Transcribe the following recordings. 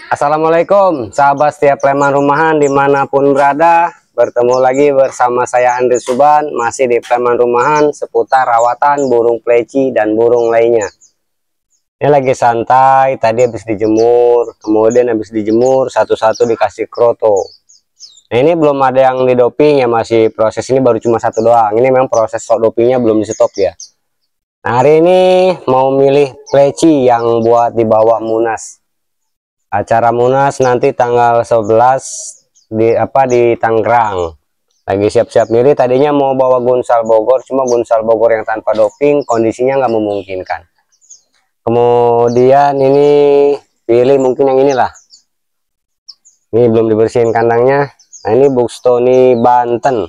Assalamualaikum sahabat setiap Pleman Rumahan dimanapun berada. Bertemu lagi bersama saya Andri Suban, masih di Pleman Rumahan seputar rawatan burung pleci dan burung lainnya. Ini lagi santai, tadi habis dijemur, kemudian habis dijemur satu-satu dikasih kroto. Nah ini belum ada yang di doping ya, masih proses, ini baru cuma satu doang. Ini memang proses dopingnya belum di stop ya. Nah hari ini mau milih pleci yang buat dibawa Munas. Acara Munas nanti tanggal 11 di Tangerang. Lagi siap-siap milih, tadinya mau bawa Gunsal Bogor, cuma Gunsal Bogor yang tanpa doping kondisinya nggak memungkinkan. Kemudian ini pilih mungkin yang inilah. Ini belum dibersihin kandangnya. Nah ini Buxtoni Banten.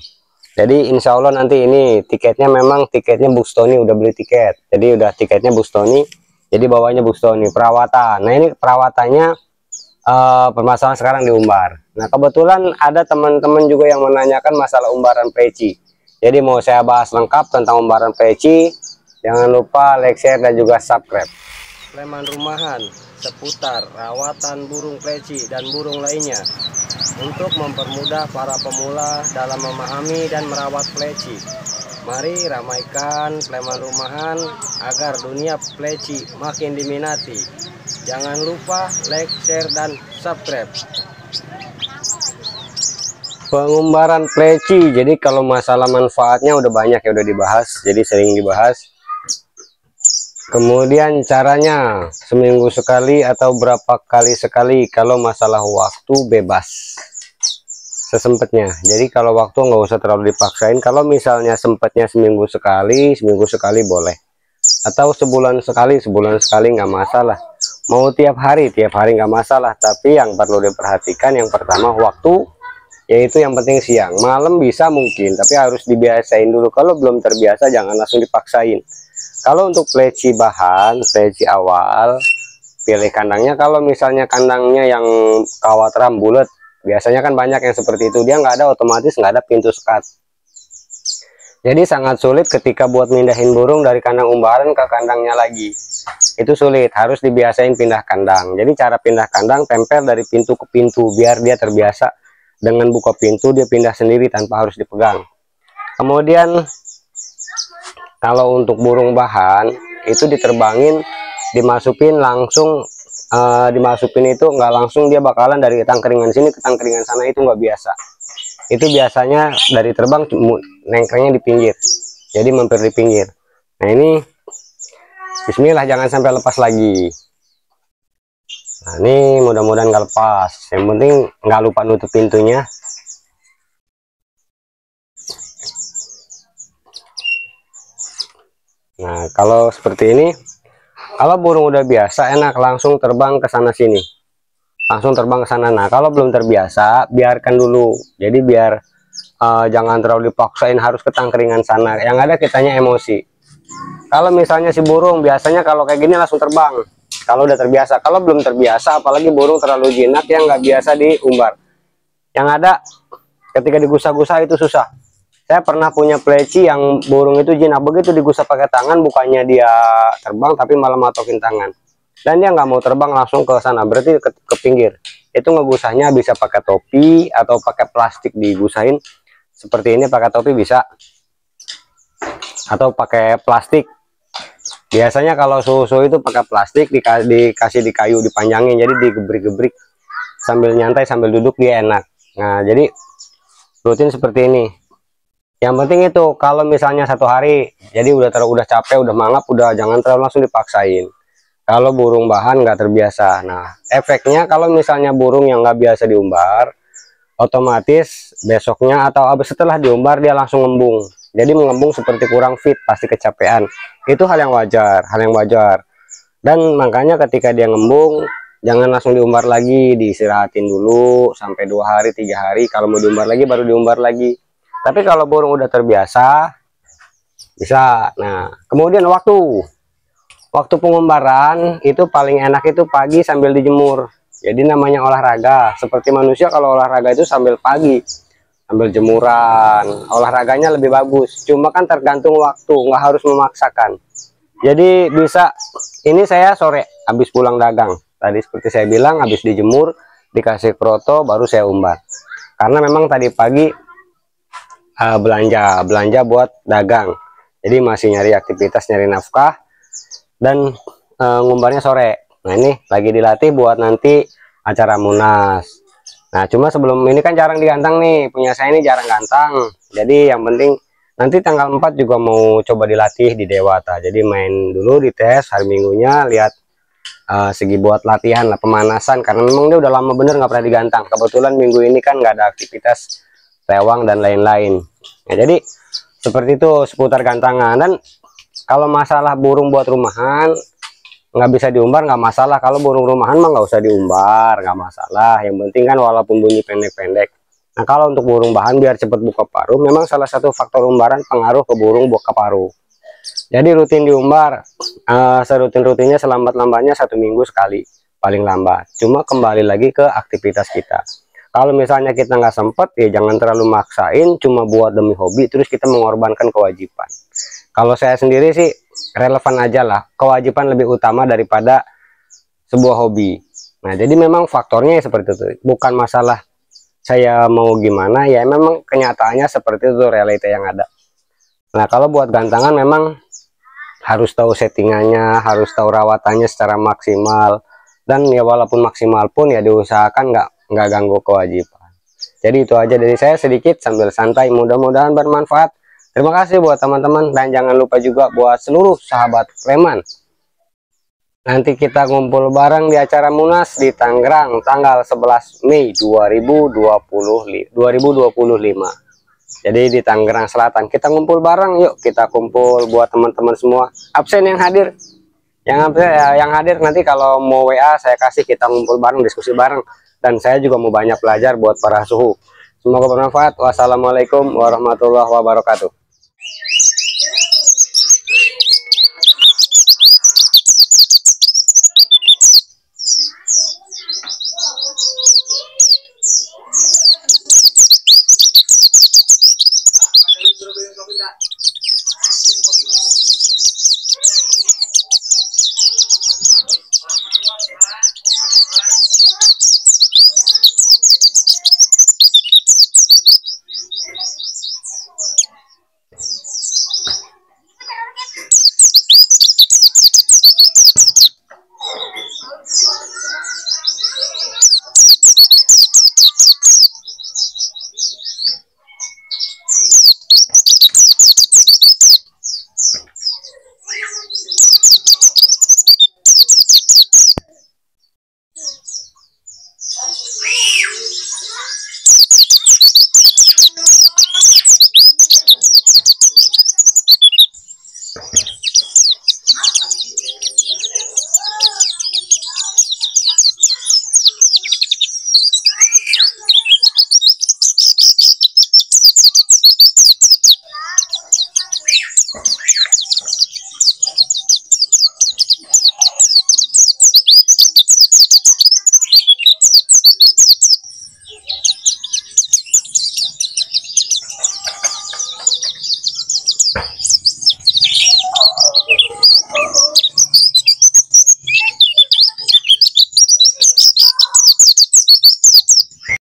Jadi insya Allah nanti ini tiketnya, memang tiketnya Buxtoni, udah beli tiket. Jadi udah tiketnya Buxtoni, jadi bawanya Buxtoni. Perawatan. Nah ini perawatannya permasalahan sekarang di umbar. Nah kebetulan ada teman-teman juga yang menanyakan masalah umbaran pleci. Jadi mau saya bahas lengkap tentang umbaran pleci. Jangan lupa like, share, dan juga subscribe. Pleman Rumahan seputar rawatan burung pleci dan burung lainnya, untuk mempermudah para pemula dalam memahami dan merawat pleci. Mari ramaikan Pleman Rumahan agar dunia pleci makin diminati. Jangan lupa like, share, dan subscribe. Pengumbaran pleci, jadi kalau masalah manfaatnya udah banyak ya, udah dibahas, jadi sering dibahas. Kemudian caranya seminggu sekali atau berapa kali sekali. Kalau masalah waktu bebas sesempatnya, jadi kalau waktu nggak usah terlalu dipaksain. Kalau misalnya sempatnya seminggu sekali boleh, atau sebulan sekali nggak masalah. Mau tiap hari nggak masalah, tapi yang perlu diperhatikan yang pertama waktu, yaitu yang penting siang. Malam bisa mungkin, tapi harus dibiasain dulu. Kalau belum terbiasa jangan langsung dipaksain. Kalau untuk pleci bahan, pleci awal, pilih kandangnya. Kalau misalnya kandangnya yang kawat ram bulat, biasanya kan banyak yang seperti itu, dia nggak ada, otomatis nggak ada pintu sekat. Jadi sangat sulit ketika buat mindahin burung dari kandang umbaran ke kandangnya lagi. Itu sulit, harus dibiasain pindah kandang. Jadi cara pindah kandang, tempel dari pintu ke pintu, biar dia terbiasa dengan buka pintu, dia pindah sendiri tanpa harus dipegang. Kemudian kalau untuk burung bahan, itu diterbangin, dimasukin langsung, dimasukin itu nggak langsung, dia bakalan dari tangkringan sini ke tangkringan sana, itu nggak biasa. Itu biasanya dari terbang nengkrengnya di pinggir, jadi mampir di pinggir. Nah ini bismillah, jangan sampai lepas lagi. Nah ini mudah-mudahan nggak lepas, yang penting nggak lupa nutup pintunya. Nah kalau seperti ini, kalau burung udah biasa enak, langsung terbang ke sana sini, langsung terbang ke sana. Nah kalau belum terbiasa, biarkan dulu. Jadi biar jangan terlalu dipaksain harus ke tangkringan sana, yang ada kitanya emosi. Kalau misalnya si burung biasanya kalau kayak gini langsung terbang kalau udah terbiasa. Kalau belum terbiasa, apalagi burung terlalu jinak yang nggak biasa diumbar, yang ada ketika digusah-gusah itu susah. Saya pernah punya pleci yang burung itu jinak, begitu digusah pakai tangan, bukannya dia terbang tapi malah matokin tangan, dan dia nggak mau terbang langsung ke sana, berarti ke pinggir. Itu ngegusahnya bisa pakai topi atau pakai plastik digusahin seperti ini, pakai topi bisa, atau pakai plastik. Biasanya kalau susu itu pakai plastik, dikasih di kayu, dipanjangin, jadi digebrik-gebrik sambil nyantai sambil duduk, dia enak. Nah jadi rutin seperti ini. Yang penting itu kalau misalnya satu hari, jadi udah capek, udah mangap, udah jangan terlalu langsung dipaksain. Kalau burung bahan nggak terbiasa, nah efeknya kalau misalnya burung yang nggak biasa diumbar, otomatis besoknya atau setelah diumbar dia langsung ngembung. Jadi mengembung seperti kurang fit, pasti kecapean. Itu hal yang wajar, Dan makanya ketika dia ngembung, jangan langsung diumbar lagi, diistirahatin dulu sampai 2 hari 3 hari. Kalau mau diumbar lagi baru diumbar lagi. Tapi kalau burung udah terbiasa bisa. Nah kemudian waktu pengumbaran itu paling enak itu pagi sambil dijemur. Jadi namanya olahraga, seperti manusia kalau olahraga itu sambil pagi ambil jemuran, olahraganya lebih bagus. Cuma kan tergantung waktu, nggak harus memaksakan. Jadi bisa, ini saya sore habis pulang dagang tadi, seperti saya bilang, habis dijemur, dikasih kroto, baru saya umbar. Karena memang tadi pagi belanja buat dagang, jadi masih nyari aktivitas, nyari nafkah, dan ngumbarnya sore. Nah ini lagi dilatih buat nanti acara Munas. Nah cuma sebelum ini kan jarang digantang nih, punya saya ini jarang gantang. Jadi yang penting nanti tanggal 4 juga mau coba dilatih di Dewata. Jadi main dulu, dites hari Minggunya, lihat segi buat latihan lah, pemanasan, karena memang dia udah lama bener nggak pernah digantang. Kebetulan minggu ini kan nggak ada aktivitas lewang dan lain-lain. Nah, jadi seperti itu seputar gantangan. Dan kalau masalah burung buat rumahan nggak bisa diumbar, nggak masalah. Kalau burung rumahan mah nggak usah diumbar, nggak masalah. Yang penting kan walaupun bunyi pendek-pendek. Nah kalau untuk burung bahan biar cepat buka paruh, memang salah satu faktor umbaran pengaruh ke burung buka paruh. Jadi rutin diumbar, serutin-rutinnya, selambat-lambatnya 1 minggu sekali paling lambat. Cuma kembali lagi ke aktivitas kita. Kalau misalnya kita nggak sempet, ya jangan terlalu maksain, cuma buat demi hobi terus kita mengorbankan kewajiban. Kalau saya sendiri sih relevan aja lah, kewajiban lebih utama daripada sebuah hobi. Nah jadi memang faktornya seperti itu, bukan masalah saya mau gimana, ya memang kenyataannya seperti itu, realita yang ada. Nah kalau buat gantangan memang harus tahu settingannya, harus tahu rawatannya secara maksimal, dan ya walaupun maksimal pun ya diusahakan nggak ganggu kewajiban. Jadi itu aja dari saya sedikit sambil santai, mudah-mudahan bermanfaat. Terima kasih buat teman-teman, dan jangan lupa juga buat seluruh sahabat preman. Nanti kita ngumpul bareng di acara Munas di Tangerang tanggal 11 Mei 2025. Jadi di Tangerang Selatan kita ngumpul bareng, yuk kita kumpul buat teman-teman semua. Absen yang hadir, yang hadir nanti kalau mau WA saya kasih, kita ngumpul bareng, diskusi bareng, dan saya juga mau banyak belajar buat para suhu. Semoga bermanfaat. Wassalamualaikum warahmatullahi wabarakatuh.